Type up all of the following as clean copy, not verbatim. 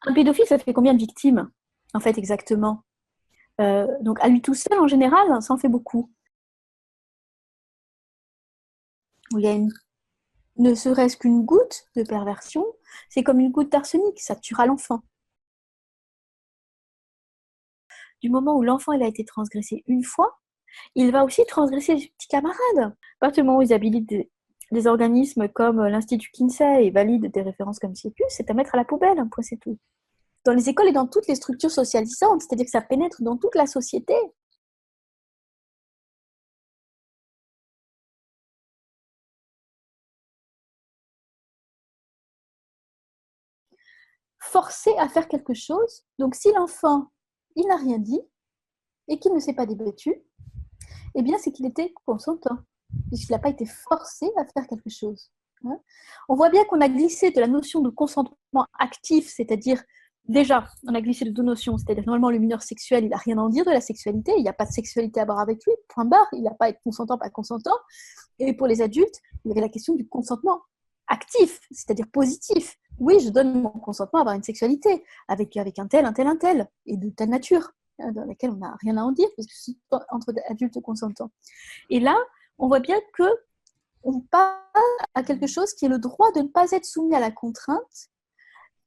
Un pédophile, ça fait combien de victimes, en fait, exactement? Donc, à lui tout seul, en général, ça en fait beaucoup. Où il y a ne serait-ce qu'une goutte de perversion, c'est comme une goutte d'arsenic, ça tuera l'enfant. Du moment où l'enfant il a été transgressé une fois, il va aussi transgresser les petits camarades. À partir du moment où ils habilitent des organismes comme l'Institut Kinsey et valident des références comme CIEPUS, c'est à mettre à la poubelle, un point c'est tout. Dans les écoles et dans toutes les structures socialisantes, c'est-à-dire que ça pénètre dans toute la société. Forcé à faire quelque chose. Donc si l'enfant, il n'a rien dit et qu'il ne s'est pas débattu, eh bien c'est qu'il était consentant, puisqu'il n'a pas été forcé à faire quelque chose. On voit bien qu'on a glissé de la notion de consentement actif, c'est-à-dire, déjà, on a glissé de deux notions, c'est-à-dire normalement le mineur sexuel, il n'a rien à en dire de la sexualité, il n'y a pas de sexualité à voir avec lui, point barre, il n'a pas à être consentant, pas consentant. Et pour les adultes, il y avait la question du consentement actif, c'est-à-dire positif. Oui, je donne mon consentement à avoir une sexualité avec un tel, un tel, un tel, et de telle nature, dans laquelle on n'a rien à en dire, parce que c'est entre adultes consentants. Et là, on voit bien que on passe à quelque chose qui est le droit de ne pas être soumis à la contrainte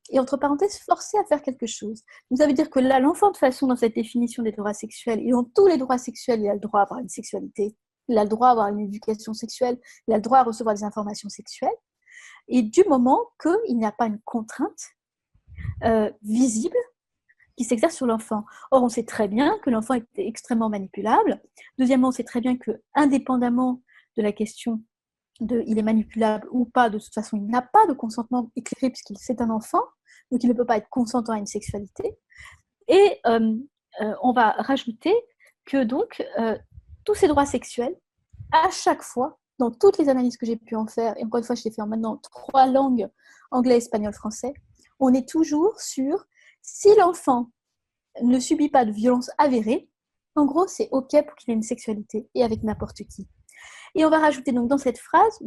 et, entre parenthèses, forcé à faire quelque chose. Donc, ça veut dire que là, l'enfant, de toute façon, dans cette définition des droits sexuels, et dans tous les droits sexuels, il a le droit à avoir une sexualité, il a le droit à avoir une éducation sexuelle, il a le droit à recevoir des informations sexuelles, et du moment qu'il n'y a pas une contrainte visible qui s'exerce sur l'enfant. Or, on sait très bien que l'enfant est extrêmement manipulable. Deuxièmement, on sait très bien que, indépendamment de la question de il est manipulable ou pas, de toute façon, il n'a pas de consentement éclairé puisqu'il c'est un enfant, donc il ne peut pas être consentant à une sexualité. Et on va rajouter que donc tous ces droits sexuels, à chaque fois, dans toutes les analyses que j'ai pu en faire, et encore une fois, je l'ai fait en maintenant 3 langues, anglais, espagnol, français, on est toujours sur si l'enfant ne subit pas de violence avérée, en gros, c'est OK pour qu'il ait une sexualité et avec n'importe qui. Et on va rajouter donc dans cette phrase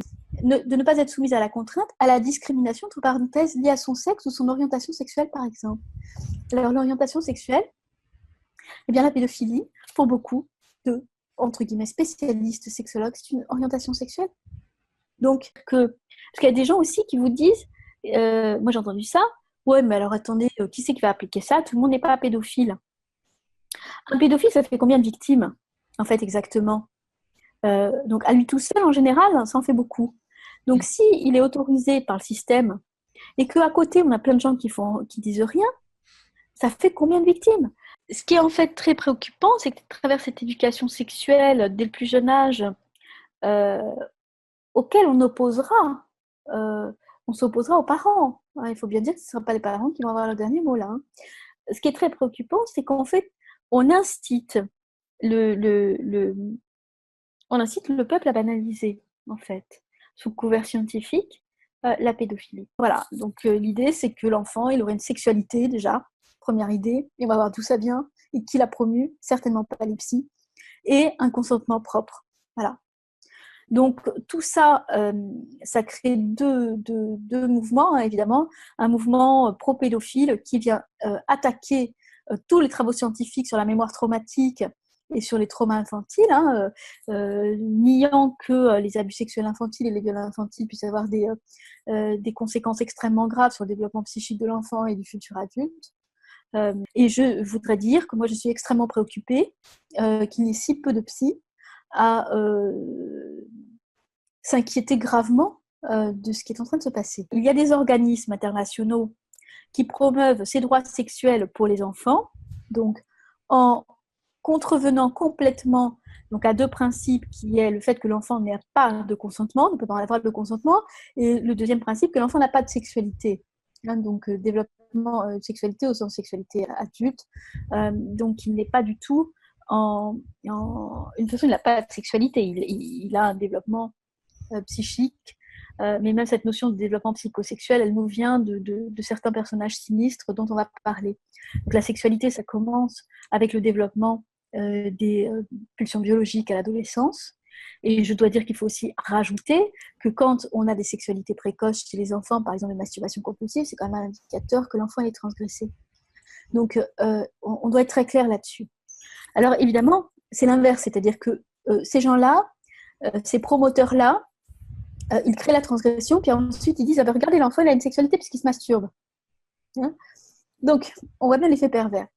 de ne pas être soumise à la contrainte, à la discrimination, entre parenthèses, liée à son sexe ou son orientation sexuelle, par exemple. Alors, l'orientation sexuelle, eh bien, la pédophilie, pour beaucoup de, entre guillemets, spécialistes sexologues, c'est une orientation sexuelle. Donc, parce qu'il y a des gens aussi qui vous disent, moi j'ai entendu ça, ouais, mais alors attendez, qui c'est qui va appliquer ça? Tout le monde n'est pas pédophile. Un pédophile, ça fait combien de victimes, en fait, exactement? Donc, à lui tout seul, en général, ça en fait beaucoup. Donc, si il est autorisé par le système et qu'à côté, on a plein de gens qui disent rien, ça fait combien de victimes? Ce qui est en fait très préoccupant, c'est qu'à travers cette éducation sexuelle dès le plus jeune âge, euh, auquel euh, on s'opposera aux parents. Il faut bien dire que ce ne sera pas les parents qui vont avoir le dernier mot là. Ce qui est très préoccupant, c'est qu'en fait, on incite le, le, le, on incite le peuple à banaliser, en fait, sous couvert scientifique, la pédophilie. Voilà, donc l'idée, c'est que l'enfant, il aurait une sexualité déjà, première idée, et on va voir d'où ça vient, et qui l'a promu, certainement pas les psys, et un consentement propre. Voilà. Donc tout ça, ça crée deux mouvements, hein, évidemment. Un mouvement pro-pédophile qui vient attaquer tous les travaux scientifiques sur la mémoire traumatique et sur les traumas infantiles, hein, niant que les abus sexuels infantiles et les viols infantiles puissent avoir des conséquences extrêmement graves sur le développement psychique de l'enfant et du futur adulte. Et je voudrais dire que moi, je suis extrêmement préoccupée qu'il y ait si peu de psy à s'inquiéter gravement de ce qui est en train de se passer. Il y a des organismes internationaux qui promeuvent ces droits sexuels pour les enfants, donc en contrevenant complètement donc à deux principes qui est le fait que l'enfant n'a pas de consentement, ne peut pas avoir de consentement, et le deuxième principe que l'enfant n'a pas de sexualité. Donc développement de sexualité au sens sexualité adulte, donc il n'est pas du tout une façon, il n'a pas de sexualité, il a un développement psychique, mais même cette notion de développement psychosexuel, elle nous vient de certains personnages sinistres dont on va parler. Donc la sexualité, ça commence avec le développement des pulsions biologiques à l'adolescence, Et je dois dire qu'il faut aussi rajouter que quand on a des sexualités précoces chez les enfants, par exemple la masturbation compulsive, c'est quand même un indicateur que l'enfant est transgressé. Donc, on doit être très clair là-dessus. Alors, évidemment, c'est l'inverse, c'est-à-dire que ces gens-là, ces promoteurs-là, ils créent la transgression, puis ensuite ils disent ah ben, regardez, l'enfant il a une sexualité puisqu'il se masturbe. Hein. Donc, on voit bien l'effet pervers.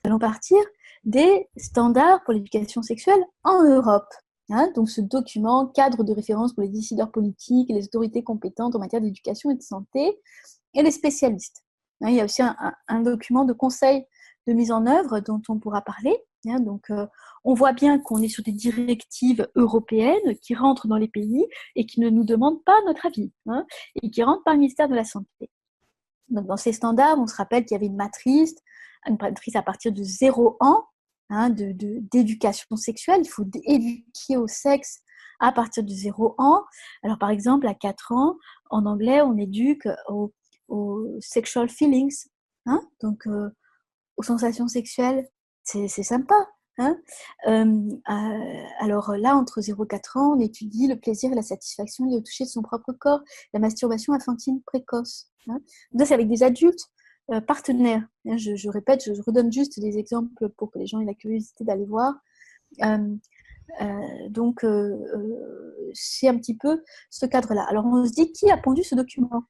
Nous allons partir des standards pour l'éducation sexuelle en Europe. Hein, donc, ce document, cadre de référence pour les décideurs politiques et les autorités compétentes en matière d'éducation et de santé, et les spécialistes. Hein, il y a aussi un document de conseil de mise en œuvre dont on pourra parler. Hein, donc, on voit bien qu'on est sur des directives européennes qui rentrent dans les pays et qui ne nous demandent pas notre avis, hein, et qui rentrent par le ministère de la Santé. Donc, dans ces standards, on se rappelle qu'il y avait une matrice à partir de 0 ans, hein, d'éducation sexuelle. Il faut éduquer au sexe à partir de 0 ans. Alors, par exemple, à 4 ans, en anglais, on éduque aux sexual feelings, hein, donc aux sensations sexuelles. C'est sympa. Hein. Alors là, entre 0 et 4 ans, on étudie le plaisir et la satisfaction liés au toucher de son propre corps, la masturbation infantile précoce. Hein. Donc, c'est avec des adultes partenaires. Hein. Je répète, je redonne juste des exemples pour que les gens aient la curiosité d'aller voir. Donc, c'est un petit peu ce cadre-là. Alors, on se dit, qui a pondu ce document?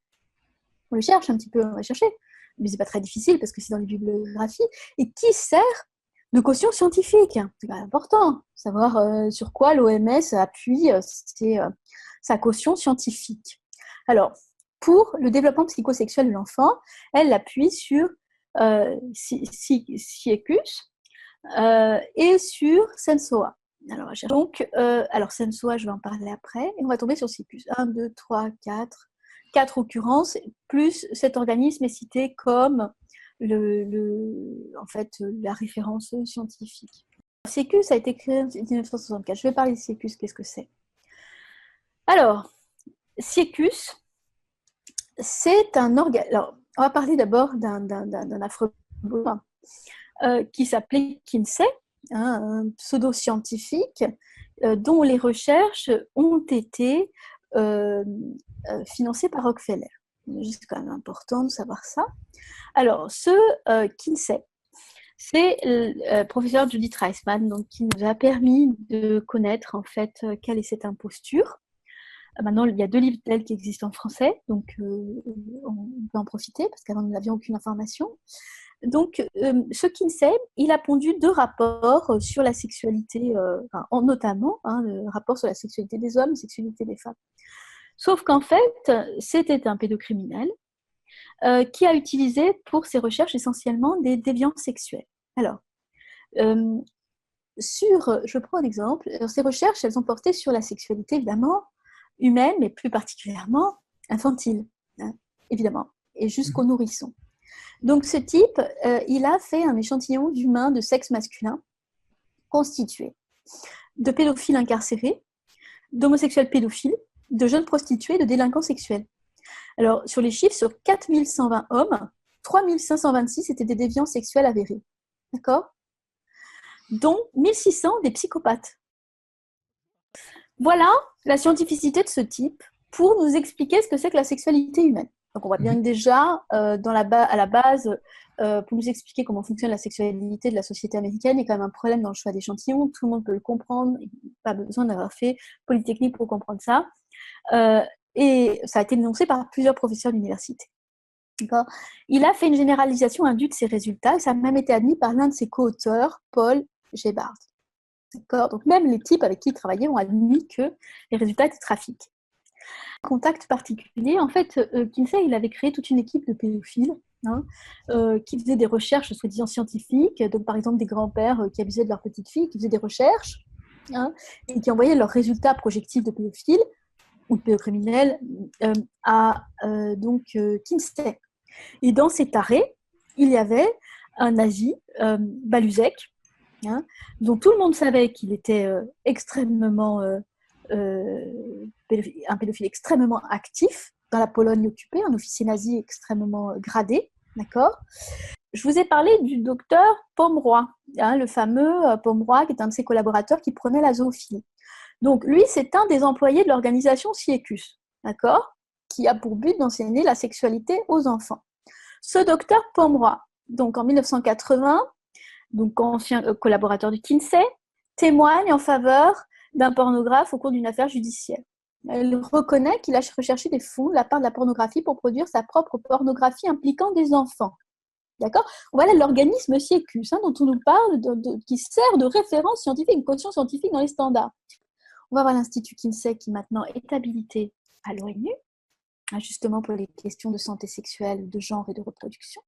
On le cherche un petit peu, on va chercher. Mais c'est pas très difficile parce que c'est dans les bibliographies. Et qui sert de caution scientifique? C'est important, savoir sur quoi l'OMS appuie sa caution scientifique. Alors, pour le développement psychosexuel de l'enfant, elle l'appuie sur Sieckus et sur Sensoa. Alors Sensoa, je vais en parler après, et on va tomber sur Sieckus. 1, 2, 3, 4 occurrences, plus cet organisme est cité comme en fait, la référence scientifique. Sieckus a été créé en 1964. Je vais parler de Sieckus, qu'est-ce que c'est? Alors, Sieckus, c'est un organe. Alors, on va parler d'abord d'un afrologue qui s'appelait Kinsey, un pseudo-scientifique dont les recherches ont été financées par Rockefeller. C'est quand même important de savoir ça. Alors, ce Kinsey, c'est le professeur Judith Reisman, donc, qui nous a permis de connaître en fait quelle est cette imposture. Maintenant, il y a 2 livres d'elle qui existent en français, donc on peut en profiter parce qu'avant nous n'avions aucune information. Donc, ce Kinsey, il a pondu 2 rapports sur la sexualité, notamment le rapport sur la sexualité des hommes et la sexualité des femmes. Sauf qu'en fait, c'était un pédocriminel qui a utilisé pour ses recherches essentiellement des déviants sexuels. Alors, je prends un exemple. Alors, ces recherches, elles ont porté sur la sexualité, évidemment, humaine, mais plus particulièrement infantile, hein, évidemment, et jusqu'aux nourrissons. Donc, ce type, il a fait un échantillon d'humains de sexe masculin constitué de pédophiles incarcérés, d'homosexuels pédophiles, de jeunes prostituées, de délinquants sexuels. Alors, sur les chiffres, sur 4120 hommes, 3526 étaient des déviants sexuels avérés. D'accord? Dont 1600 des psychopathes. Voilà la scientificité de ce type pour nous expliquer ce que c'est que la sexualité humaine. Donc, on voit bien que déjà, à la base, pour nous expliquer comment fonctionne la sexualité de la société américaine, il y a quand même un problème dans le choix d'échantillons. Tout le monde peut le comprendre. Il n'y a pas besoin d'avoir fait Polytechnique pour comprendre ça. Et ça a été dénoncé par plusieurs professeurs d'université. D'accord. Il a fait une généralisation indue de ses résultats et ça a même été admis par l'un de ses co-auteurs, Paul Gebhardt. D'accord. Donc même les types avec qui il travaillait ont admis que les résultats étaient trafiqués. Contact particulier, en fait, Kinsey, il avait créé toute une équipe de pédophiles qui faisaient des recherches soi-disant scientifiques, donc par exemple des grands-pères qui abusaient de leurs petites filles, qui faisaient des recherches et qui envoyaient leurs résultats projectifs de pédophiles ou de pédocriminels à Kinsey. Et dans cet arrêt, il y avait un nazi, Baluzek, dont tout le monde savait qu'il était un pédophile extrêmement actif dans la Pologne occupée, un officier nazi extrêmement gradé, d'accord. Je vous ai parlé du docteur Pomeroy, le fameux Pomeroy qui est un de ses collaborateurs qui prenait la zoophilie. Donc, lui, c'est un des employés de l'organisation CIECUS, d'accord, qui a pour but d'enseigner la sexualité aux enfants. Ce docteur Pomeroy, donc en 1980, donc ancien collaborateur du Kinsey, témoigne en faveur d'un pornographe au cours d'une affaire judiciaire. Elle reconnaît qu'il a recherché des fonds de la part de la pornographie pour produire sa propre pornographie impliquant des enfants. D'accord ? Voilà l'organisme CIECUS, dont on nous parle, qui sert de référence scientifique, une caution scientifique dans les standards. On va voir l'Institut Kinsey qui maintenant est habilité à l'ONU, justement pour les questions de santé sexuelle, de genre et de reproduction.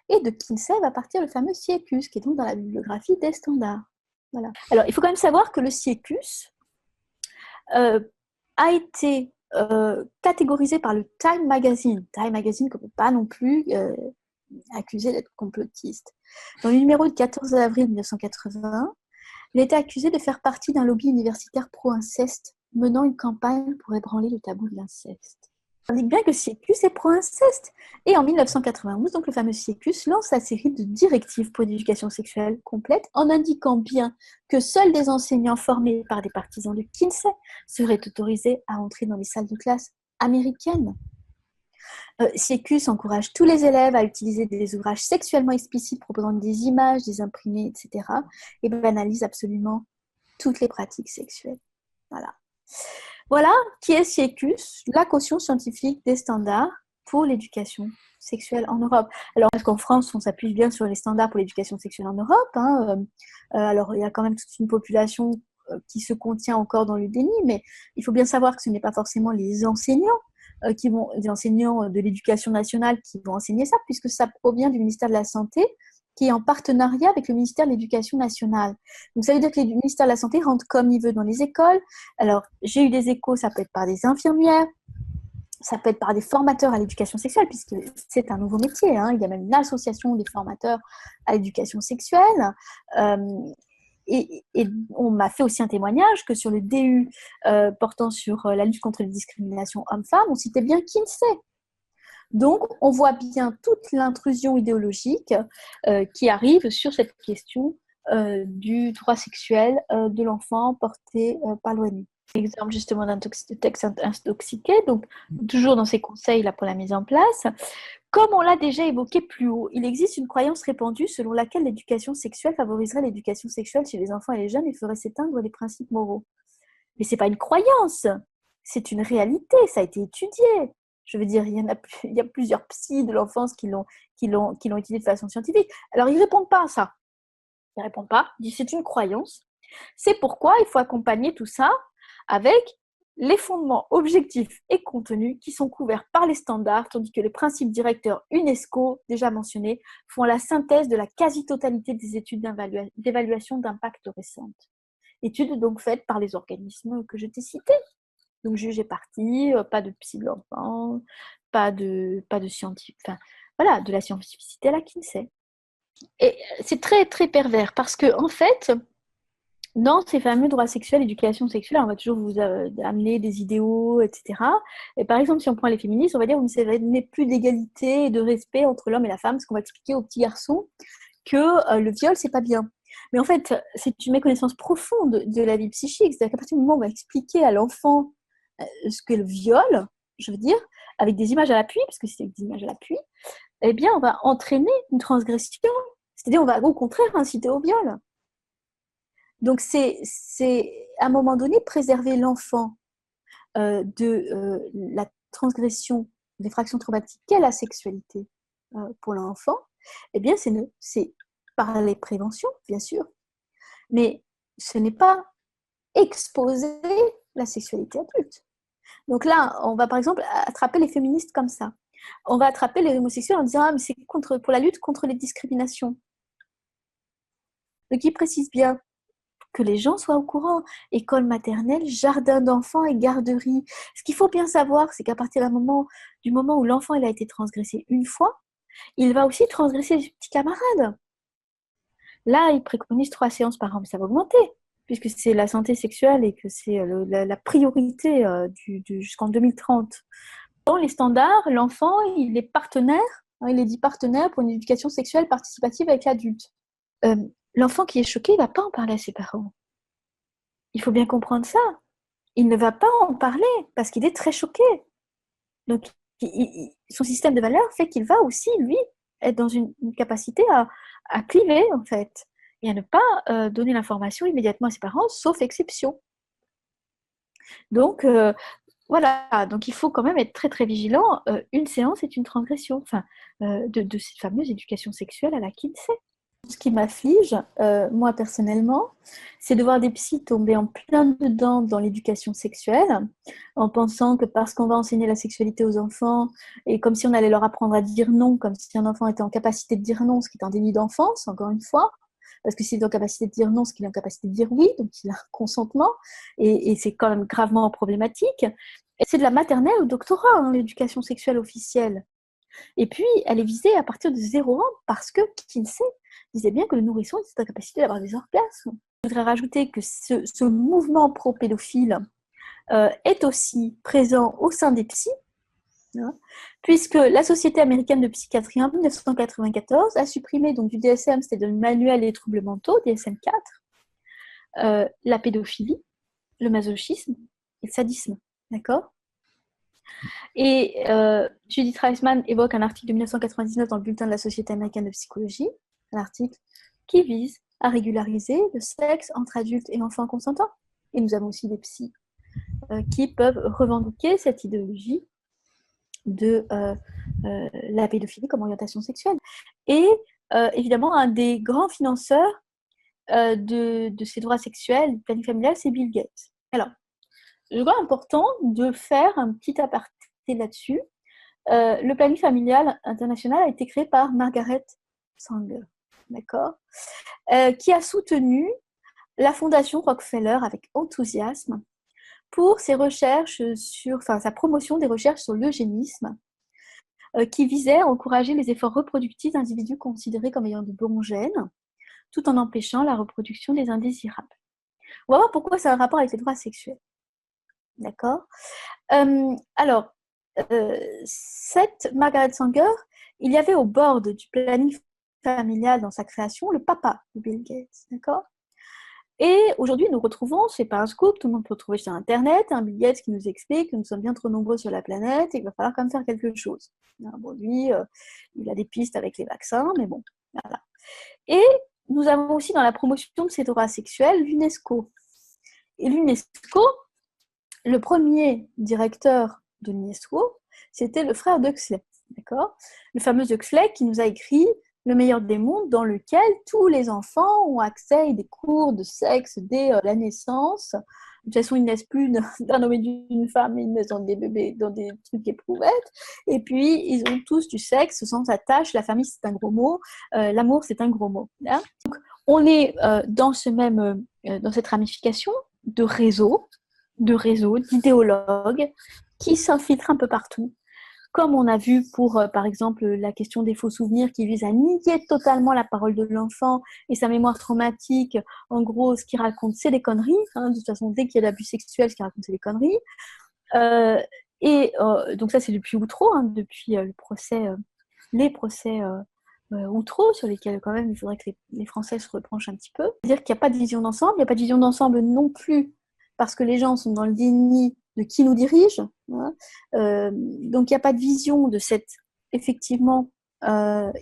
Et de Kinsey va partir le fameux CIECUS, qui est donc dans la bibliographie des standards. Voilà. Alors, il faut quand même savoir que le CIECUS a été catégorisé par le Time Magazine qu'on ne peut pas non plus accusé d'être complotiste. Dans le numéro du 14 avril 1980, il a été accusé de faire partie d'un lobby universitaire pro-inceste menant une campagne pour ébranler le tabou de l'inceste. On dit bien que CIECUS est pro-inceste. Et en 1991, donc le fameux CIECUS lance sa série de directives pour l'éducation sexuelle complète en indiquant bien que seuls des enseignants formés par des partisans de Kinsey seraient autorisés à entrer dans les salles de classe américaines. CIECUS encourage tous les élèves à utiliser des ouvrages sexuellement explicites proposant des images, des imprimés, etc. et banalise absolument toutes les pratiques sexuelles. Voilà qui est CIECUS, la caution scientifique des standards pour l'éducation sexuelle en Europe. Alors, parce qu'en France, on s'appuie bien sur les standards pour l'éducation sexuelle en Europe. Alors, il y a quand même toute une population qui se contient encore dans le déni, mais il faut bien savoir que ce n'est pas forcément les enseignants les enseignants de l'éducation nationale qui vont enseigner ça, puisque ça provient du ministère de la Santé, qui est en partenariat avec le ministère de l'Éducation nationale. Donc, ça veut dire que le ministère de la Santé rentre comme il veut dans les écoles. Alors, j'ai eu des échos, ça peut être par des infirmières, ça peut être par des formateurs à l'éducation sexuelle, puisque c'est un nouveau métier. Il y a même une association des formateurs à l'éducation sexuelle. Et on m'a fait aussi un témoignage que sur le DU portant sur la lutte contre les discriminations hommes-femmes, on citait bien Kinsey. Donc, on voit bien toute l'intrusion idéologique qui arrive sur cette question du droit sexuel de l'enfant porté par l'ONU. Exemple justement d'un texte intoxiqué, donc toujours dans ces conseils là, pour la mise en place. Comme on l'a déjà évoqué plus haut, il existe une croyance répandue selon laquelle l'éducation sexuelle favoriserait l'éducation sexuelle chez les enfants et les jeunes et ferait s'éteindre les principes moraux. Mais ce n'est pas une croyance, c'est une réalité, ça a été étudié. Je veux dire, il y a plusieurs psys de l'enfance qui l'ont étudié de façon scientifique. Alors, ils ne répondent pas à ça. Ils ne répondent pas, ils disent c'est une croyance. C'est pourquoi il faut accompagner tout ça avec les fondements objectifs et contenus qui sont couverts par les standards, tandis que les principes directeurs UNESCO, déjà mentionnés, font la synthèse de la quasi-totalité des études d'évaluation d'impact récentes. Études donc faites par les organismes que je t'ai cités. Donc juge et partie, pas de psy de l'enfant, pas de scientifique, enfin voilà, de la scientificité à la Kinsey. Et c'est très très pervers parce que en fait, dans ces fameux droits sexuels, éducation sexuelle, on va toujours vous amener des idéaux, etc. Et par exemple, si on prend les féministes, on va dire qu'il n'est plus d'égalité et de respect entre l'homme et la femme, parce qu'on va expliquer aux petits garçons que le viol, c'est pas bien. Mais en fait, c'est une méconnaissance profonde de la vie psychique. C'est-à-dire qu'à partir du moment où on va expliquer à l'enfant ce qu'est le viol, je veux dire, avec des images à l'appui, parce que c'est des images à l'appui, eh bien, on va entraîner une transgression. C'est-à-dire, on va au contraire inciter au viol. Donc, c'est à un moment donné préserver l'enfant de la transgression, des fractions traumatiques qu'est la sexualité pour l'enfant. Eh bien, c'est par les préventions, bien sûr, mais ce n'est pas exposer la sexualité adulte. Donc là, on va par exemple attraper les féministes comme ça. On va attraper les homosexuels en disant « Ah, mais c'est pour la lutte contre les discriminations ». Donc, ils précisent bien que les gens soient au courant. École maternelle, jardin d'enfants et garderie. Ce qu'il faut bien savoir, c'est qu'à partir du moment où l'enfant il a été transgressé une fois, il va aussi transgresser les petits camarades. Là, ils préconisent 3 séances par an, mais ça va augmenter, puisque c'est la santé sexuelle et que c'est la priorité jusqu'en 2030. Dans les standards, l'enfant, il est partenaire, il est dit partenaire pour une éducation sexuelle participative avec l'adulte. L'enfant qui est choqué, il ne va pas en parler à ses parents. il faut bien comprendre ça. Il ne va pas en parler parce qu'il est très choqué. Donc, son système de valeurs fait qu'il va aussi, lui, être dans une capacité à cliver, en fait, et à ne pas donner l'information immédiatement à ses parents, sauf exception. Donc, voilà, donc il faut quand même être très très vigilant. Une séance est une transgression, enfin, de cette fameuse éducation sexuelle à la Kinsey. Ce qui m'afflige, moi personnellement, c'est de voir des psys tomber en plein dedans dans l'éducation sexuelle, en pensant que parce qu'on va enseigner la sexualité aux enfants, et comme si on allait leur apprendre à dire non, comme si un enfant était en capacité de dire non, ce qui est un déni d'enfance, encore une fois, parce que s'il est en capacité de dire non, ce qu'il est en capacité de dire oui, donc il a un consentement, et c'est quand même gravement problématique. Et c'est de la maternelle au doctorat, hein, l'éducation sexuelle officielle. Et puis, elle est visée à partir de 0 ans parce que Kinsey disait bien que le nourrisson était en capacité d'avoir des orgasmes. Je voudrais rajouter que ce mouvement pro-pédophile est aussi présent au sein des psys, hein, puisque la Société américaine de psychiatrie en 1994 a supprimé donc, du DSM, c'était le manuel des troubles mentaux, DSM-4, la pédophilie, le masochisme et le sadisme. D'accord ? Et Judith Reisman évoque un article de 1999 dans le bulletin de la Société américaine de psychologie, un article qui vise à régulariser le sexe entre adultes et enfants consentants. Et nous avons aussi des psys qui peuvent revendiquer cette idéologie de la pédophilie comme orientation sexuelle. Et évidemment, un des grands financeurs de ces droits sexuels, du planning familial, c'est Bill Gates. Alors, je crois important de faire un petit aparté là-dessus. Le planning familial international a été créé par Margaret Sanger, d'accord, qui a soutenu la fondation Rockefeller avec enthousiasme pour ses recherches sa promotion des recherches sur l'eugénisme, qui visait à encourager les efforts reproductifs d'individus considérés comme ayant de bons gènes, tout en empêchant la reproduction des indésirables. On va voir pourquoi c'est un rapport avec les droits sexuels. D'accord. Alors, cette Margaret Sanger, il y avait au board du planning familial dans sa création le papa de Bill Gates, d'accord. Et aujourd'hui, nous retrouvons, c'est pas un scoop, tout le monde peut retrouver sur Internet, un Bill Gates qui nous explique que nous sommes bien trop nombreux sur la planète et qu'il va falloir quand même faire quelque chose. Bon, lui, il a des pistes avec les vaccins, mais bon, voilà. Et nous avons aussi dans la promotion de ces droits sexuels l'UNESCO. Et l'UNESCO, le premier directeur de l'UNESCO, c'était le frère d'Huxley, d'accord ? Le fameux Huxley qui nous a écrit Le meilleur des mondes, dans lequel tous les enfants ont accès à des cours de sexe dès la naissance. De toute façon, ils naissent plus d'un homme et d'une femme, ils naissent dans des bébés, dans des trucs éprouvettes. Et puis, ils ont tous du sexe sans attache. La famille, c'est un gros mot. L'amour, c'est un gros mot. Hein. Donc, on est dans cette ramification de réseaux, d'idéologues qui s'infiltrent un peu partout. Comme on a vu pour, par exemple, la question des faux souvenirs qui vise à nier totalement la parole de l'enfant et sa mémoire traumatique. En gros, ce qu'il raconte, c'est des conneries. Hein. De toute façon, dès qu'il y a l'abus sexuel, ce qu'il raconte, c'est des conneries. Donc ça, c'est depuis Outreau, hein, depuis les procès Outreau, sur lesquels quand même il faudrait que les Français se retranchent un petit peu. C'est-à-dire qu'il n'y a pas de vision d'ensemble, il n'y a pas de vision d'ensemble non plus parce que les gens sont dans le déni de qui nous dirige. Hein. Donc il n'y a pas de vision de cette, effectivement,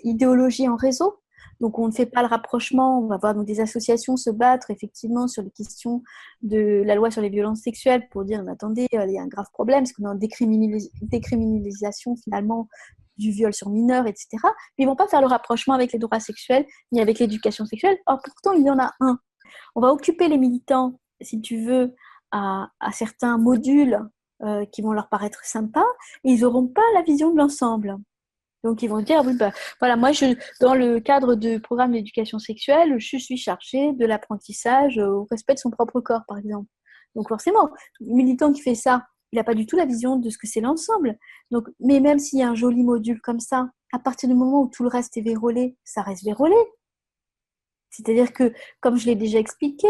idéologie en réseau. Donc on ne fait pas le rapprochement, on va voir donc des associations se battre effectivement sur les questions de la loi sur les violences sexuelles pour dire, mais attendez, il y a un grave problème, parce qu'on est en décriminalisation finalement du viol sur mineurs, etc. Mais ils ne vont pas faire le rapprochement avec les droits sexuels ni avec l'éducation sexuelle. Or, pourtant, il y en a un. On va occuper les militants, si tu veux, à certains modules qui vont leur paraître sympas, et ils n'auront pas la vision de l'ensemble. Donc, ils vont dire, oui, voilà, moi, dans le cadre du programme d'éducation sexuelle, je suis chargée de l'apprentissage au respect de son propre corps, par exemple. Donc, forcément, le militant qui fait ça, il n'a pas du tout la vision de ce que c'est l'ensemble. Donc, mais même s'il y a un joli module comme ça, à partir du moment où tout le reste est vérolé, ça reste vérolé. C'est-à-dire que, comme je l'ai déjà expliqué,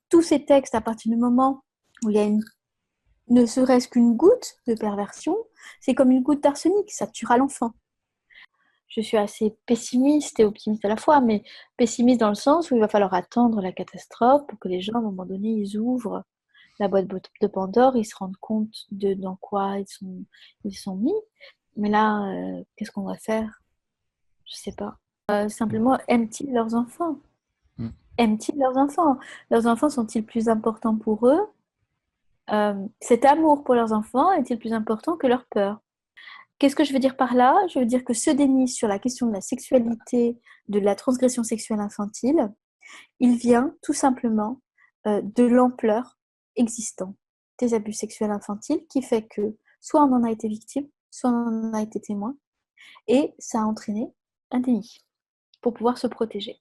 tous ces textes, à partir du moment où il y a ne serait-ce qu'une goutte de perversion, c'est comme une goutte d'arsenic, ça tuera l'enfant. je suis assez pessimiste et optimiste à la fois, mais pessimiste dans le sens où il va falloir attendre la catastrophe pour que les gens, à un moment donné, ils ouvrent la boîte de Pandore, ils se rendent compte de dans quoi ils sont mis. Mais là, qu'est-ce qu'on va faire? Je sais pas. Simplement, aiment-ils leurs enfants? Mm. Aiment-ils leurs enfants? Leurs enfants sont-ils plus importants pour eux? Cet amour pour leurs enfants est-il plus important que leur peur? Qu'est-ce que je veux dire par là? Je veux dire que ce déni sur la question de la sexualité, de la transgression sexuelle infantile, il vient tout simplement de l'ampleur existante des abus sexuels infantiles qui fait que soit on en a été victime, soit on en a été témoin, et ça a entraîné un déni pour pouvoir se protéger.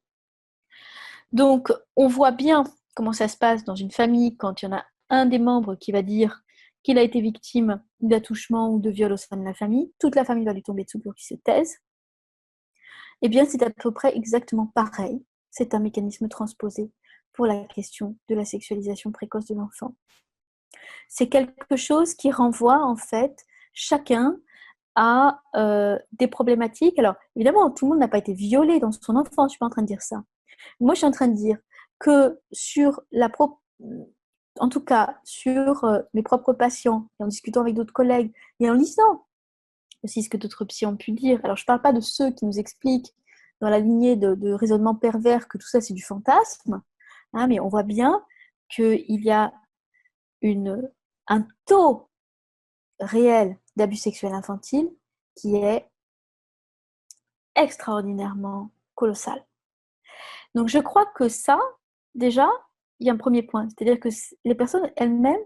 Donc, on voit bien comment ça se passe dans une famille quand il y en a un des membres qui va dire qu'il a été victime d'attouchement ou de viol au sein de la famille, toute la famille va lui tomber dessus pour qu'il se taise. Eh bien, c'est à peu près exactement pareil. C'est un mécanisme transposé pour la question de la sexualisation précoce de l'enfant. C'est quelque chose qui renvoie en fait chacun à des problématiques. Alors, évidemment, tout le monde n'a pas été violé dans son enfance, je ne suis pas en train de dire ça. Moi, je suis en train de dire que en tout cas, sur mes propres patients, et en discutant avec d'autres collègues, et en lisant aussi ce que d'autres psy ont pu dire. Alors, je ne parle pas de ceux qui nous expliquent dans la lignée de raisonnement pervers que tout ça, c'est du fantasme, hein, mais on voit bien qu'il y a un taux réel d'abus sexuels infantiles qui est extraordinairement colossal. Donc, je crois que ça, déjà, il y a un premier point. C'est-à-dire que les personnes elles-mêmes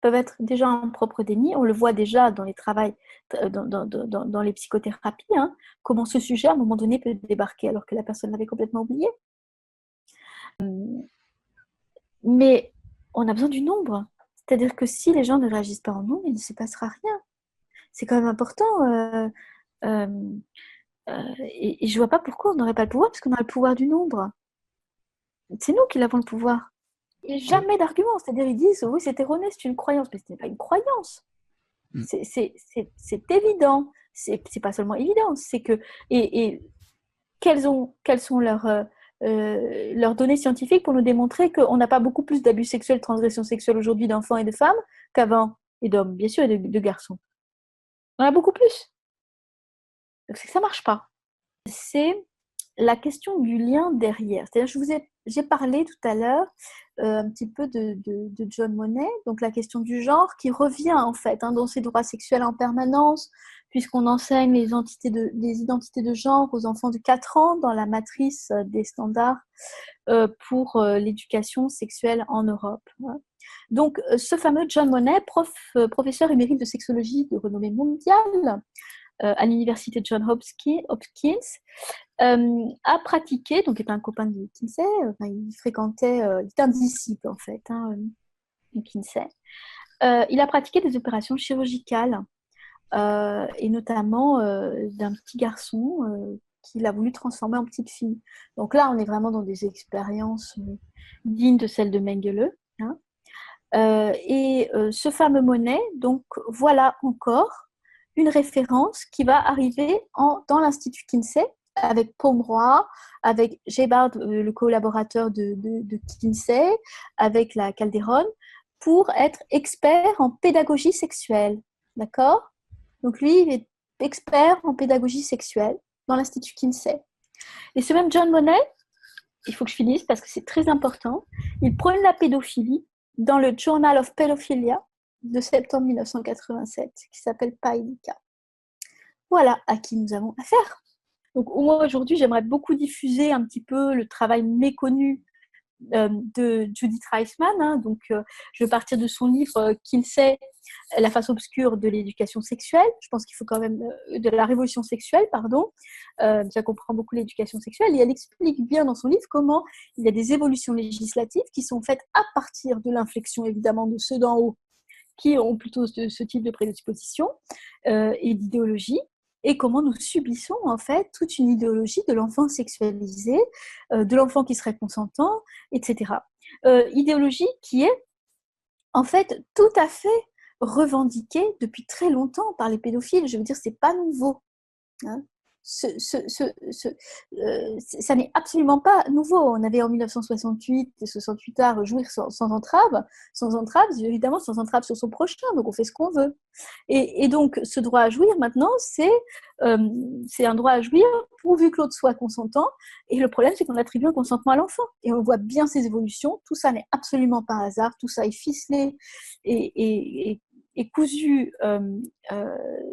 peuvent être déjà en propre déni. On le voit déjà dans les travails, dans les psychothérapies, hein, comment ce sujet, à un moment donné, peut débarquer alors que la personne l'avait complètement oublié. Mais on a besoin du nombre. C'est-à-dire que si les gens ne réagissent pas en nombre, il ne se passera rien. C'est quand même important. Euh, et je ne vois pas pourquoi on n'aurait pas le pouvoir, parce qu'on a le pouvoir du nombre. C'est nous qui avons le pouvoir. Il n'y a Oui. jamais d'argument. C'est-à-dire, ils disent, oui, c'est erroné, c'est une croyance. Mais ce n'est pas une croyance. Mm. C'est évident. C'est pas seulement évident. C'est que. Et quelles sont leurs données scientifiques pour nous démontrer qu'on n'a pas beaucoup plus d'abus sexuels, de transgressions sexuelles aujourd'hui d'enfants et de femmes qu'avant, et d'hommes, bien sûr, et de garçons. On en a beaucoup plus. Donc, c'est que ça ne marche pas. C'est la question du lien derrière. C'est-à-dire, j'ai parlé tout à l'heure un petit peu de John Monnet, donc la question du genre qui revient en fait hein, dans ces droits sexuels en permanence, puisqu'on enseigne les identités de genre aux enfants de 4 ans dans la matrice des standards pour l'éducation sexuelle en Europe. Hein. Donc, ce fameux John Monnet, professeur émérite de sexologie de renommée mondiale, à l'université Johns Hopkins, a pratiqué, donc est un copain de Kinsey, il fréquentait, il était un disciple en fait, hein, de Kinsey. Il a pratiqué des opérations chirurgicales, et notamment d'un petit garçon qu'il a voulu transformer en petite fille. Donc là, on est vraiment dans des expériences dignes de celles de Mengele. Hein. Ce fameux Monnet, donc voilà encore une référence qui va arriver dans l'Institut Kinsey avec Pomeroy, avec Gebhard, le collaborateur de Kinsey, avec la Calderon, pour être expert en pédagogie sexuelle. D'accord? Donc lui, il est expert en pédagogie sexuelle dans l'Institut Kinsey. Et ce même John Monnet, il faut que je finisse parce que c'est très important, il prône la pédophilie dans le Journal of Pedophilia de septembre 1987, qui s'appelle Paedika. Voilà à qui nous avons affaire. Donc, moi, aujourd'hui, j'aimerais beaucoup diffuser un petit peu le travail méconnu de Judith Reisman. Hein. Donc, je vais partir de son livre Kinsey, la face obscure de l'éducation sexuelle. Je pense qu'il faut quand même de la révolution sexuelle, pardon. Ça comprend beaucoup l'éducation sexuelle et elle explique bien dans son livre comment il y a des évolutions législatives qui sont faites à partir de l'inflexion évidemment de ceux d'en haut qui ont plutôt ce type de prédisposition et d'idéologie, et comment nous subissons en fait toute une idéologie de l'enfant sexualisé, de l'enfant qui serait consentant, etc. Idéologie qui est en fait tout à fait revendiquée depuis très longtemps par les pédophiles. Je veux dire, c'est pas nouveau. Hein. ça n'est absolument pas nouveau. On avait en 1968 et 68 art jouir sans entrave. Sans entrave, évidemment, sans entrave sur son prochain. Donc, on fait ce qu'on veut. Et donc, ce droit à jouir, maintenant, c'est un droit à jouir pourvu que l'autre soit consentant. Et le problème, c'est qu'on attribue un consentement à l'enfant. Et on voit bien ces évolutions. Tout ça n'est absolument pas un hasard. Tout ça est ficelé et cousu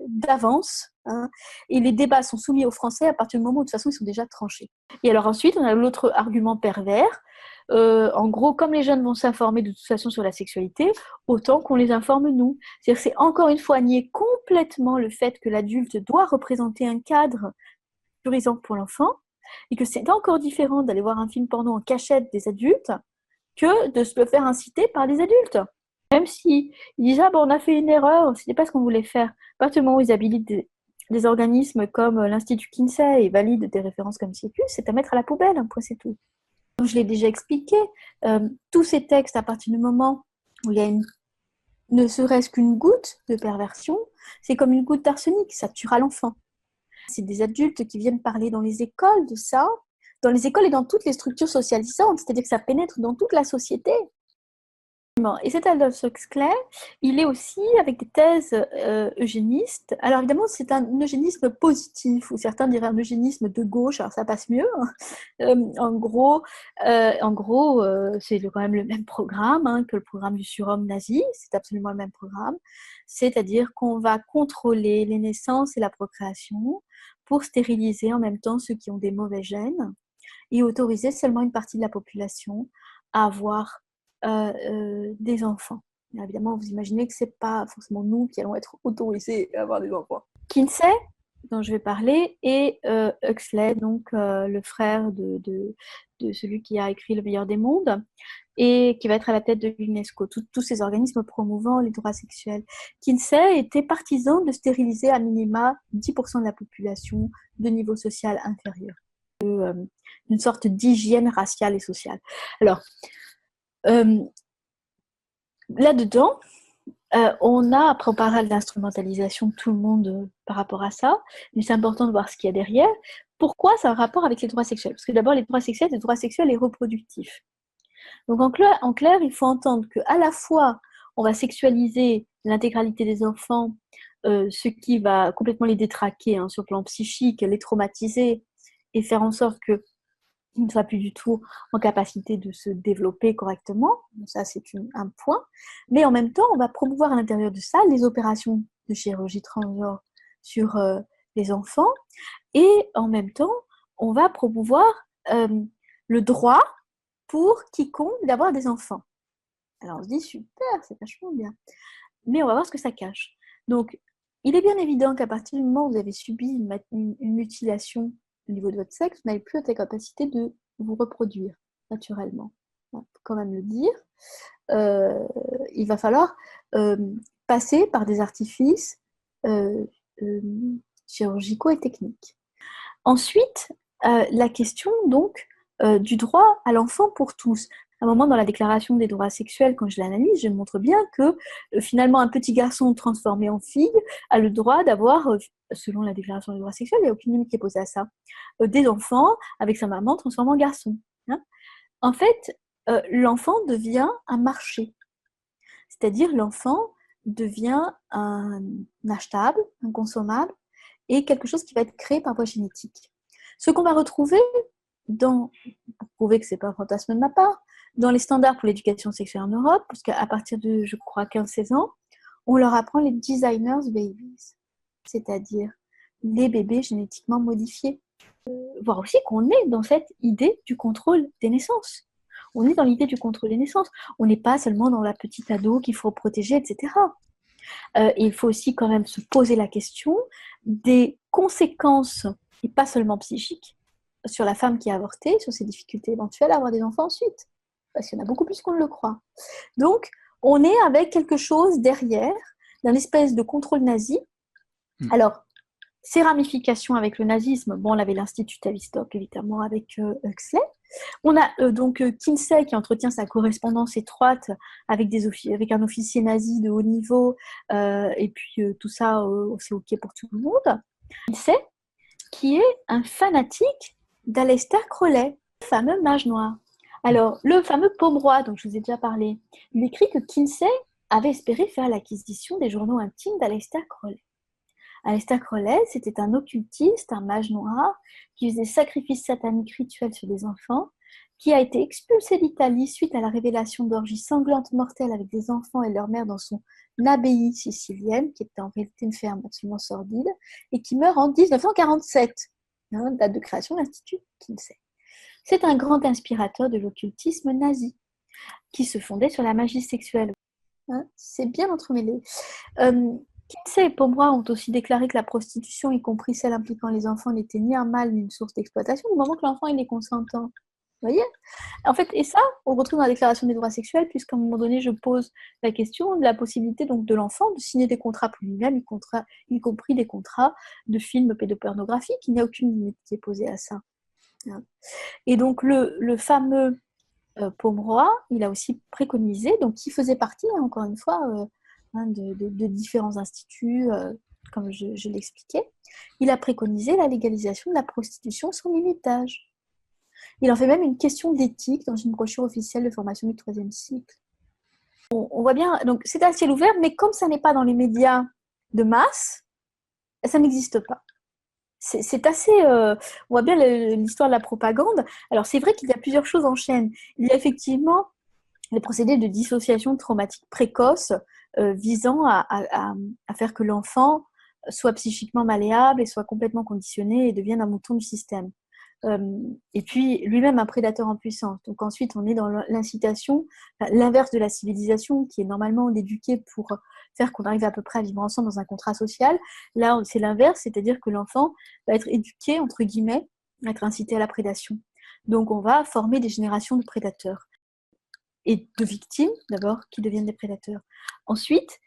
d'avance. Hein, et les débats sont soumis aux Français à partir du moment où, de toute façon, ils sont déjà tranchés. Et alors ensuite, on a l'autre argument pervers. En gros, comme les jeunes vont s'informer de toute façon sur la sexualité, autant qu'on les informe nous. C'est-à-dire que c'est encore une fois nier complètement le fait que l'adulte doit représenter un cadre sécurisant pour l'enfant, et que c'est encore différent d'aller voir un film porno en cachette des adultes que de se le faire inciter par les adultes. Même si ils disent « Ah bon, on a fait une erreur, c'était pas ce qu'on voulait faire », à partir du moment où ils habilitent des organismes comme l'Institut Kinsey et valident des références comme CIECUS, c'est à mettre à la poubelle, un point c'est tout. Comme je l'ai déjà expliqué, tous ces textes, à partir du moment où il y a ne serait-ce qu'une goutte de perversion, c'est comme une goutte d'arsenic, ça tuera l'enfant. C'est des adultes qui viennent parler dans les écoles de ça, dans les écoles et dans toutes les structures socialisantes, c'est-à-dire que ça pénètre dans toute la société. Et cet Aldous Huxley, il est aussi avec des thèses eugénistes. Alors évidemment, c'est un eugénisme positif, ou certains diraient un eugénisme de gauche, alors ça passe mieux. En gros, c'est quand même le même programme hein, que le programme du surhomme nazi, c'est absolument le même programme. C'est-à-dire qu'on va contrôler les naissances et la procréation pour stériliser en même temps ceux qui ont des mauvais gènes et autoriser seulement une partie de la population à avoir des enfants. Et évidemment, vous imaginez que ce n'est pas forcément nous qui allons être autorisés à avoir des enfants. Kinsey, dont je vais parler, et Huxley, donc le frère de celui qui a écrit Le meilleur des mondes, et qui va être à la tête de l'UNESCO, tous ces organismes promouvant les droits sexuels. Kinsey était partisan de stériliser à minima 10% de la population de niveau social inférieur, une sorte d'hygiène raciale et sociale. Alors, là-dedans, on a, après on parlera de l'instrumentalisation de tout le monde par rapport à ça, mais c'est important de voir ce qu'il y a derrière. Pourquoi ça a un rapport avec les droits sexuels? Parce que d'abord, les droits sexuels et reproductifs. Donc en clair, il faut entendre qu'à la fois, on va sexualiser l'intégralité des enfants, ce qui va complètement les détraquer hein, sur le plan psychique, les traumatiser, et faire en sorte que qui ne soit plus du tout en capacité de se développer correctement. Ça, c'est un point. Mais en même temps, on va promouvoir à l'intérieur de ça les opérations de chirurgie transgenre sur les enfants. Et en même temps, on va promouvoir le droit pour quiconque d'avoir des enfants. Alors, on se dit, super, c'est vachement bien. Mais on va voir ce que ça cache. Donc, il est bien évident qu'à partir du moment où vous avez subi une mutilation au niveau de votre sexe, vous n'avez plus la capacité de vous reproduire naturellement. Il faut quand même le dire. Il va falloir passer par des artifices chirurgicaux et techniques. Ensuite, la question donc du droit à l'enfant pour tous. À un moment dans la déclaration des droits sexuels, quand je l'analyse, je montre bien que finalement un petit garçon transformé en fille a le droit d'avoir, selon la déclaration des droits sexuels, il n'y a aucune limite qui est posée à ça, des enfants avec sa maman transformée en garçon. Hein. En fait, l'enfant devient un marché. C'est-à-dire l'enfant devient un achetable, un consommable, et quelque chose qui va être créé par voie génétique. Ce qu'on va retrouver pour prouver que ce n'est pas un fantasme de ma part, dans les standards pour l'éducation sexuelle en Europe, parce qu'à partir de, je crois, 15-16 ans, on leur apprend les designers babies, c'est-à-dire les bébés génétiquement modifiés. Voir aussi qu'on est dans cette idée du contrôle des naissances. On est dans l'idée du contrôle des naissances. On n'est pas seulement dans la petite ado qu'il faut protéger, etc. Et il faut aussi quand même se poser la question des conséquences, et pas seulement psychiques, sur la femme qui a avorté, sur ses difficultés éventuelles à avoir des enfants ensuite. Parce qu'il y en a beaucoup plus qu'on ne le croit. Donc, on est avec quelque chose derrière, d'un espèce de contrôle nazi. Alors, ces ramifications avec le nazisme, bon, on avait l'Institut Tavistock, évidemment, avec Huxley. On a donc Kinsey qui entretient sa correspondance étroite avec un officier nazi de haut niveau, et puis tout ça, c'est OK pour tout le monde. Kinsey, qui est un fanatique d'Aleister Crowley, le fameux mage noir. Alors, le fameux Pomeroy dont je vous ai déjà parlé, il écrit que Kinsey avait espéré faire l'acquisition des journaux intimes d'Aleister Crowley. Aleister Crowley, c'était un occultiste, un mage noir, qui faisait sacrifices sataniques rituels sur des enfants, qui a été expulsé d'Italie suite à la révélation d'orgies sanglantes mortelles avec des enfants et leur mère dans son abbaye sicilienne, qui était en réalité une ferme absolument sordide, et qui meurt en 1947, date de création de l'Institut Kinsey. C'est un grand inspirateur de l'occultisme nazi, qui se fondait sur la magie sexuelle. C'est bien entremêlé. Kinsey et Pomeroy ont aussi déclaré que la prostitution, y compris celle impliquant les enfants, n'était ni un mal ni une source d'exploitation du moment que l'enfant est consentant. Vous voyez ? En fait, et ça, on retrouve dans la Déclaration des droits sexuels, puisqu'à un moment donné, je pose la question de la possibilité donc, de l'enfant de signer des contrats pour lui-même, y compris des contrats de films pédopornographiques. Il n'y a aucune limite qui est posée à ça. Et donc, le fameux Pomeroy, il a aussi préconisé, donc qui faisait partie, encore une fois, de différents instituts, comme je l'expliquais, il a préconisé la légalisation de la prostitution sans limite d'âge. Il en fait même une question d'éthique dans une brochure officielle de formation du 3e cycle. On voit bien, donc c'est à ciel ouvert, mais comme ça n'est pas dans les médias de masse, ça n'existe pas. C'est assez... on voit bien l'histoire de la propagande. Alors c'est vrai qu'il y a plusieurs choses en chaîne. Il y a effectivement les procédés de dissociation traumatique précoce visant à faire que l'enfant soit psychiquement malléable et soit complètement conditionné et devienne un mouton du système. Et puis lui-même un prédateur en puissance. Donc ensuite on est dans l'incitation, l'inverse de la civilisation qui est normalement d'éduquer pour faire qu'on arrive à peu près à vivre ensemble dans un contrat social. Là c'est l'inverse, c'est-à-dire que l'enfant va être éduqué entre guillemets, être incité à la prédation. Donc on va former des générations de prédateurs et de victimes d'abord qui deviennent des prédateurs. Ensuite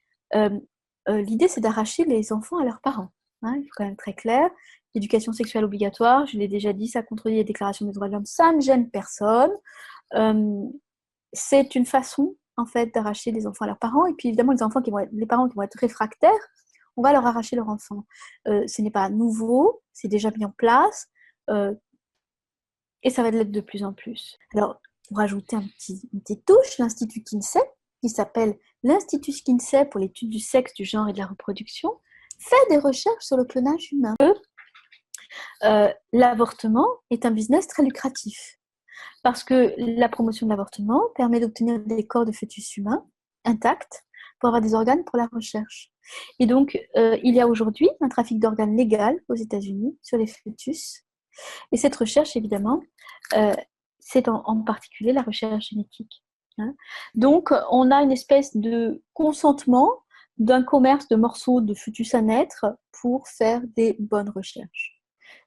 l'idée c'est d'arracher les enfants à leurs parents. Il faut quand même très clair. L'éducation sexuelle obligatoire, je l'ai déjà dit, ça contredit les déclarations des droits de l'homme, ça ne gêne personne. C'est une façon, en fait, d'arracher les enfants à leurs parents. Et puis, évidemment, les parents qui vont être réfractaires, on va leur arracher leur enfant. Ce n'est pas nouveau, c'est déjà mis en place, et ça va l'être de plus en plus. Alors, pour ajouter une petite touche, l'Institut Kinsey, qui s'appelle l'Institut Kinsey pour l'étude du sexe, du genre et de la reproduction, fait des recherches sur le clonage humain. L'avortement est un business très lucratif parce que la promotion de l'avortement permet d'obtenir des corps de fœtus humains intacts pour avoir des organes pour la recherche. Et donc, il y a aujourd'hui un trafic d'organes légal aux États-Unis sur les fœtus. Et cette recherche, évidemment, c'est en particulier la recherche génétique. Donc, on a une espèce de consentement d'un commerce de morceaux de fœtus à naître pour faire des bonnes recherches.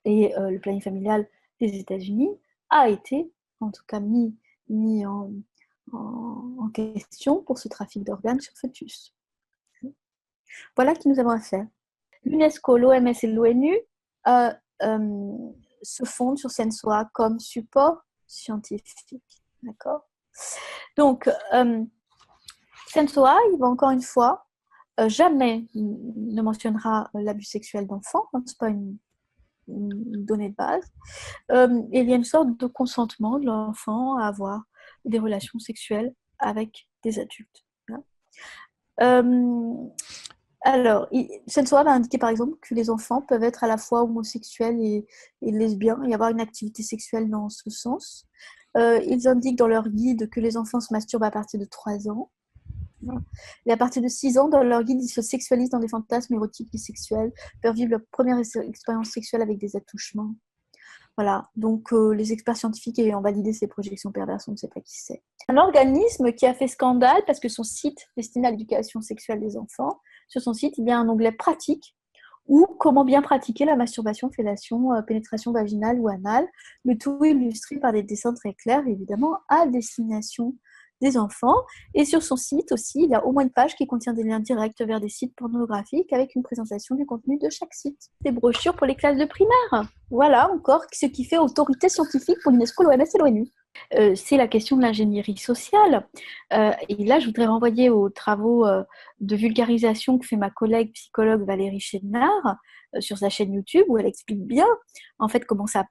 Et le planning familial des États-Unis a été, en tout cas, mis en question pour ce trafic d'organes sur fœtus. Voilà qui nous avons à faire. L'UNESCO, l'OMS et l'ONU se fondent sur SENSOA comme support scientifique. D'accord ? Donc, SENSOA, il va encore une fois, jamais ne mentionnera l'abus sexuel d'enfants, ce n'est pas une donnée de base. Et il y a une sorte de consentement de l'enfant à avoir des relations sexuelles avec des adultes. Alors, SENSOA va indiquer par exemple que les enfants peuvent être à la fois homosexuels et lesbiens et avoir une activité sexuelle dans ce sens. Ils indiquent dans leur guide que les enfants se masturbent à partir de 3 ans. Et à partir de 6 ans, dans leur guide, ils se sexualisent dans des fantasmes érotiques et sexuels, peuvent vivre leur première expérience sexuelle avec des attouchements. Voilà, donc les experts scientifiques ayant validé ces projections perverses, on ne sait pas qui c'est. Un organisme qui a fait scandale parce que son site destiné à l'éducation sexuelle des enfants, sur son site, il y a un onglet pratique ou comment bien pratiquer la masturbation, fellation, pénétration vaginale ou anale, le tout illustré par des dessins très clairs, évidemment, à destination des enfants. Et sur son site aussi, il y a au moins une page qui contient des liens directs vers des sites pornographiques avec une présentation du contenu de chaque site. Des brochures pour les classes de primaire. Voilà encore ce qui fait autorité scientifique pour l'UNESCO, l'OMS et l'ONU. C'est la question de l'ingénierie sociale. Et là, je voudrais renvoyer aux travaux de vulgarisation que fait ma collègue psychologue Valérie Chédenard, sur sa chaîne YouTube où elle explique bien en fait comment ça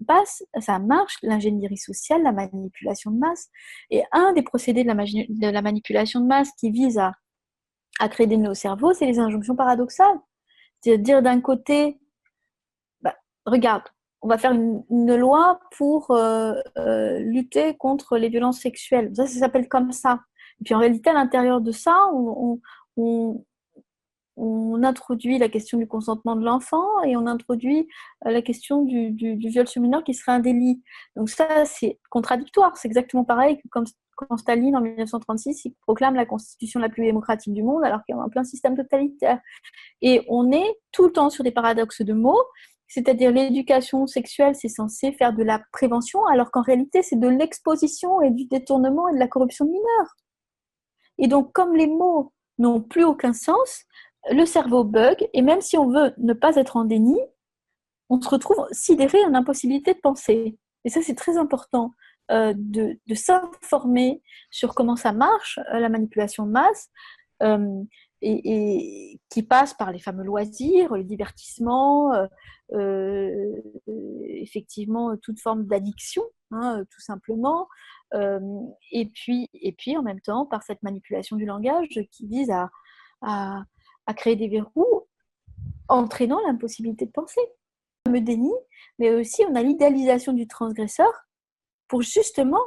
marche, l'ingénierie sociale, la manipulation de masse. Et un des procédés de la manipulation de masse qui vise à créer des nœuds au cerveau, c'est les injonctions paradoxales. C'est-à-dire d'un côté, bah, regarde, on va faire une loi pour lutter contre les violences sexuelles. Ça s'appelle comme ça. Et puis en réalité, à l'intérieur de ça, on, on introduit la question du consentement de l'enfant et on introduit la question du viol sur mineur qui serait un délit. Donc ça, c'est contradictoire. C'est exactement pareil que quand Staline, en 1936, il proclame la constitution la plus démocratique du monde alors qu'il y a un plein système totalitaire. Et on est tout le temps sur des paradoxes de mots, c'est-à-dire l'éducation sexuelle, c'est censé faire de la prévention, alors qu'en réalité, c'est de l'exposition et du détournement et de la corruption de mineurs. Et donc, comme les mots n'ont plus aucun sens, le cerveau bug, et même si on veut ne pas être en déni, on se retrouve sidéré en impossibilité de penser. Et ça, c'est très important de s'informer sur comment ça marche, la manipulation de masse, euh, et qui passe par les fameux loisirs, le divertissement, effectivement toute forme d'addiction, hein, tout simplement, et puis en même temps par cette manipulation du langage qui vise à, à créer des verrous entraînant l'impossibilité de penser. On me dénie, mais aussi on a l'idéalisation du transgresseur pour justement,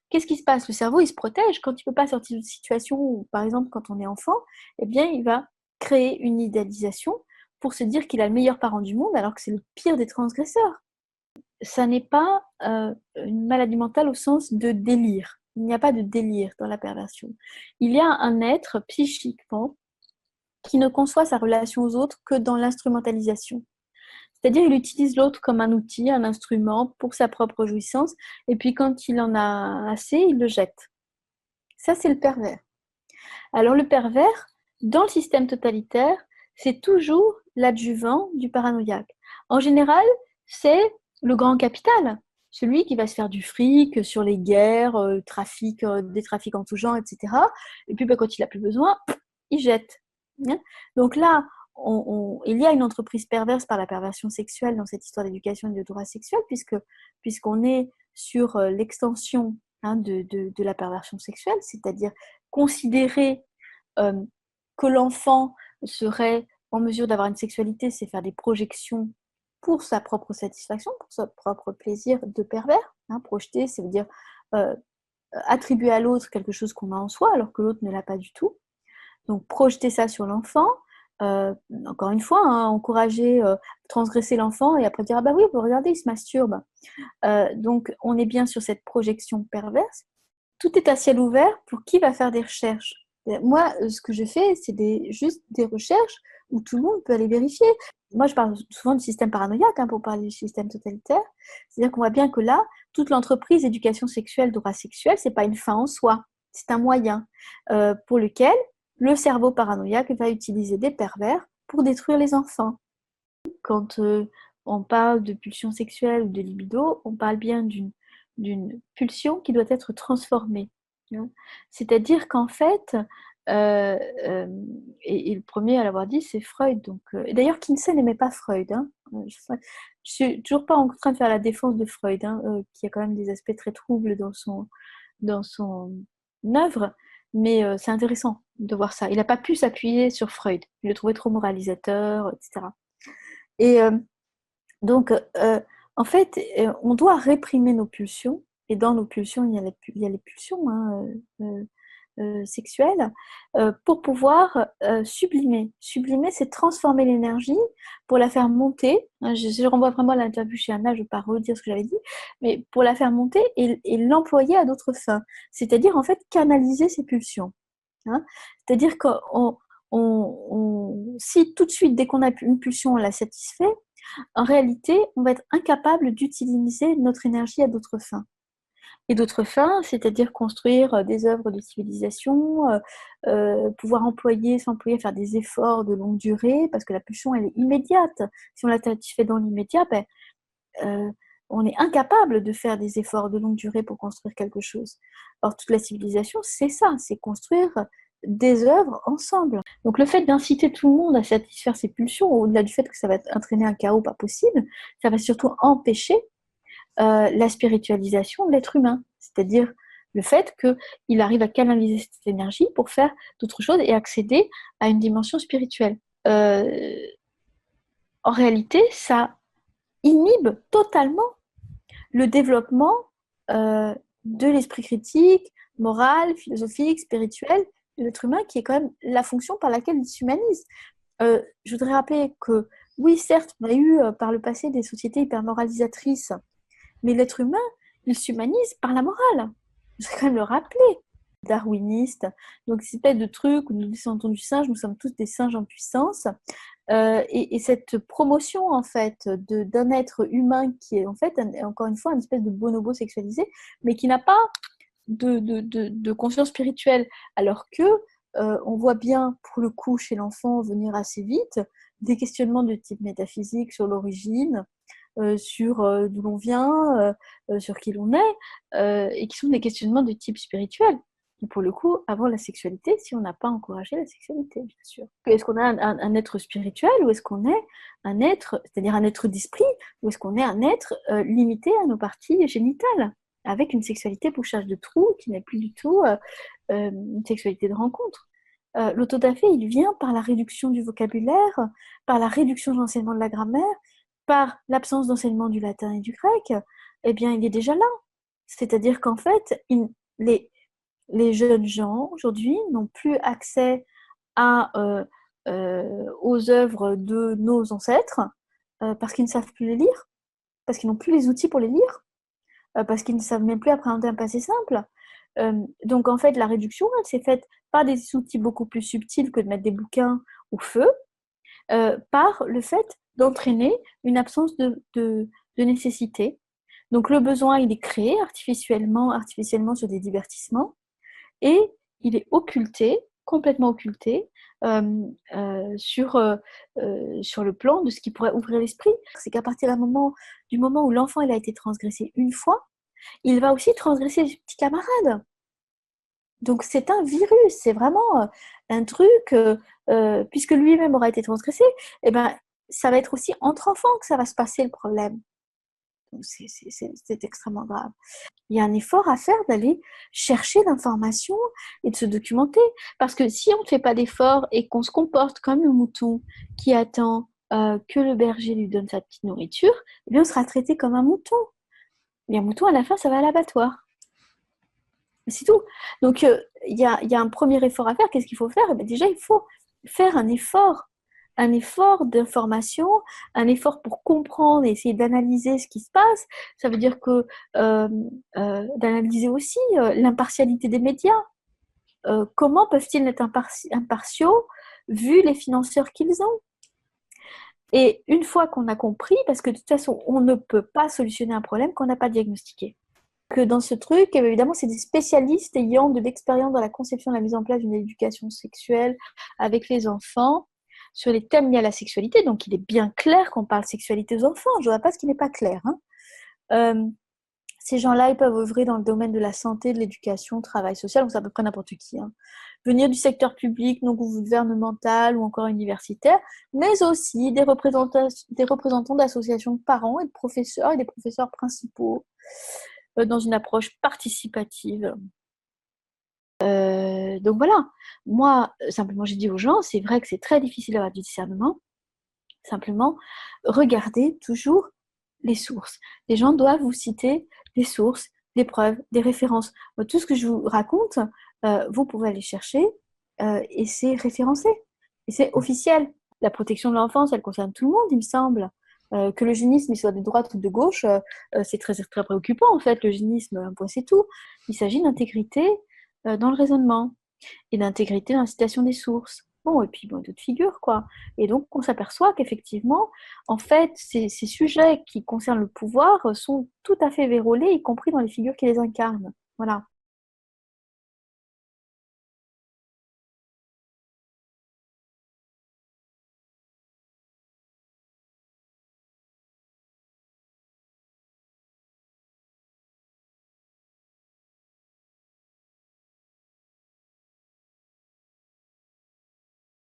qu'est-ce qui se passe? Le cerveau, il se protège. Quand il ne peut pas sortir d'une situation où, par exemple, quand on est enfant, eh bien, il va créer une idéalisation pour se dire qu'il a le meilleur parent du monde alors que c'est le pire des transgresseurs. Ça n'est pas une maladie mentale au sens de délire. Il n'y a pas de délire dans la perversion. Il y a un être psychiquement qui ne conçoit sa relation aux autres que dans l'instrumentalisation. C'est-à-dire, il utilise l'autre comme un outil, un instrument pour sa propre jouissance, et puis quand il en a assez, il le jette. Ça, c'est le pervers. Alors, le pervers, dans le système totalitaire, c'est toujours l'adjuvant du paranoïaque. En général, c'est le grand capital, celui qui va se faire du fric sur les guerres, des trafics en tout genre, etc. Et puis, quand il n'a plus besoin, il jette. Donc là, il y a une entreprise perverse par la perversion sexuelle dans cette histoire d'éducation et de droit sexuel, puisqu'on est sur l'extension de la perversion sexuelle, c'est-à-dire considérer euh, que l'enfant serait en mesure d'avoir une sexualité, c'est faire des projections pour sa propre satisfaction, pour son propre plaisir de pervers. Projeter, ça veut dire attribuer à l'autre quelque chose qu'on a en soi alors que l'autre ne l'a pas du tout. Donc projeter ça sur l'enfant, encore une fois, encourager, transgresser l'enfant et après dire ah bah oui, regardez, il se masturbe. Donc on est bien sur cette projection perverse. Tout est à ciel ouvert pour qui va faire des recherches. Moi, ce que je fais, c'est juste des recherches où tout le monde peut aller vérifier. Moi, je parle souvent du système paranoïaque pour parler du système totalitaire. C'est-à-dire qu'on voit bien que là, toute l'entreprise éducation sexuelle, droit sexuel, c'est pas une fin en soi, c'est un moyen pour lequel le cerveau paranoïaque va utiliser des pervers pour détruire les enfants. Quand on parle de pulsion sexuelle ou de libido, on parle bien d'une pulsion qui doit être transformée. C'est-à-dire qu'en fait, et le premier à l'avoir dit, c'est Freud. Donc, d'ailleurs, Kinsey n'aimait pas Freud. Je suis toujours pas en train de faire la défense de Freud, qui a quand même des aspects très troubles dans son œuvre, mais c'est intéressant de voir ça. Il n'a pas pu s'appuyer sur Freud. Il le trouvait trop moralisateur, etc. Et donc, en fait, on doit réprimer nos pulsions. Et dans nos pulsions, il y a les pulsions sexuelles pour pouvoir sublimer. Sublimer, c'est transformer l'énergie pour la faire monter. Je renvoie vraiment à l'interview chez Anna, je ne vais pas redire ce que j'avais dit, mais pour la faire monter et l'employer à d'autres fins. C'est-à-dire, en fait, canaliser ces pulsions. C'est-à-dire que si tout de suite, dès qu'on a une pulsion, on la satisfait, en réalité, on va être incapable d'utiliser notre énergie à d'autres fins. Et d'autres fins, c'est-à-dire construire des œuvres de civilisation, pouvoir s'employer à faire des efforts de longue durée, parce que la pulsion, elle est immédiate. Si on la satisfait dans l'immédiat, on est incapable de faire des efforts de longue durée pour construire quelque chose. Or, toute la civilisation, c'est ça, c'est construire des œuvres ensemble. Donc le fait d'inciter tout le monde à satisfaire ses pulsions, au-delà du fait que ça va entraîner un chaos pas possible, ça va surtout empêcher la spiritualisation de l'être humain. C'est-à-dire le fait qu'il arrive à canaliser cette énergie pour faire d'autres choses et accéder à une dimension spirituelle. En réalité, ça inhibe totalement le développement de l'esprit critique, moral, philosophique, spirituel de l'être humain, qui est quand même la fonction par laquelle il s'humanise. Je voudrais rappeler que, oui, certes, on a eu par le passé des sociétés hyper moralisatrices, mais l'être humain, il s'humanise par la morale. Je voudrais quand même le rappeler. Darwiniste, donc cette espèce de truc où nous descendons du singe, nous sommes tous des singes en puissance. Et cette promotion en fait d'un être humain qui est en fait encore une fois une espèce de bonobo sexualisé, mais qui n'a pas de conscience spirituelle, alors que on voit bien pour le coup chez l'enfant venir assez vite des questionnements de type métaphysique sur l'origine, sur d'où l'on vient, sur qui l'on est, et qui sont des questionnements de type spirituel. Et pour le coup, avant la sexualité, si on n'a pas encouragé la sexualité, bien sûr. Est-ce qu'on a un être spirituel ou est-ce qu'on est un être, c'est-à-dire un être d'esprit, ou est-ce qu'on est un être limité à nos parties génitales, avec une sexualité bouchage de trous qui n'est plus du tout une sexualité de rencontre. L'autodafé, il vient par la réduction du vocabulaire, par la réduction de l'enseignement de la grammaire, par l'absence d'enseignement du latin et du grec. Eh bien, il est déjà là. C'est-à-dire qu'en fait, les jeunes gens, aujourd'hui, n'ont plus accès aux œuvres de nos ancêtres parce qu'ils ne savent plus les lire, parce qu'ils n'ont plus les outils pour les lire, parce qu'ils ne savent même plus appréhender un passé simple. Donc, en fait, la réduction, elle s'est faite par des outils beaucoup plus subtils que de mettre des bouquins au feu, par le fait d'entraîner une absence de nécessité. Donc, le besoin, il est créé artificiellement sur des divertissements, et il est occulté, complètement occulté, sur le plan de ce qui pourrait ouvrir l'esprit. C'est qu'à partir du moment où l'enfant il a été transgressé une fois, il va aussi transgresser les petits camarades. Donc c'est un virus, c'est vraiment un truc, puisque lui-même aura été transgressé, eh ben, ça va être aussi entre enfants que ça va se passer le problème. Donc c'est extrêmement grave. Il y a un effort à faire d'aller chercher l'information et de se documenter. Parce que si on ne fait pas d'effort et qu'on se comporte comme le mouton qui attend que le berger lui donne sa petite nourriture, eh bien on sera traité comme un mouton. Et un mouton, à la fin, ça va à l'abattoir. C'est tout. Donc, il y a un premier effort à faire. Qu'est-ce qu'il faut faire? Eh bien, déjà, il faut faire un effort d'information, un effort pour comprendre et essayer d'analyser ce qui se passe. Ça veut dire que d'analyser aussi l'impartialité des médias. Comment peuvent-ils être impartiaux vu les financeurs qu'ils ont? Et une fois qu'on a compris, parce que de toute façon, on ne peut pas solutionner un problème qu'on n'a pas diagnostiqué. Que dans ce truc, évidemment, c'est des spécialistes ayant de l'expérience dans la conception et la mise en place d'une éducation sexuelle avec les enfants sur les thèmes liés à la sexualité. Donc, il est bien clair qu'on parle sexualité aux enfants. Je ne vois pas ce qui n'est pas clair. Ces gens-là, ils peuvent œuvrer dans le domaine de la santé, de l'éducation, travail social, donc c'est à peu près n'importe qui. Venir du secteur public, non gouvernemental ou encore universitaire, mais aussi des représentants d'associations de parents et de professeurs et des professeurs principaux dans une approche participative. Donc voilà, moi, simplement, j'ai dit aux gens, c'est vrai que c'est très difficile d'avoir du discernement. Simplement, regardez toujours les sources. Les gens doivent vous citer des sources, des preuves, des références. Tout ce que je vous raconte, vous pouvez aller chercher et c'est référencé. Et c'est officiel. La protection de l'enfance, elle concerne tout le monde, il me semble. Que l'eugénisme soit de droite ou de gauche, c'est très, très préoccupant en fait. L'eugénisme, un point c'est tout. Il s'agit d'intégrité dans le raisonnement et d'intégrité dans la citation des sources. Bon, et puis d'autres figures, quoi. Et donc, on s'aperçoit qu'effectivement, en fait, ces sujets qui concernent le pouvoir sont tout à fait vérolés, y compris dans les figures qui les incarnent. Voilà.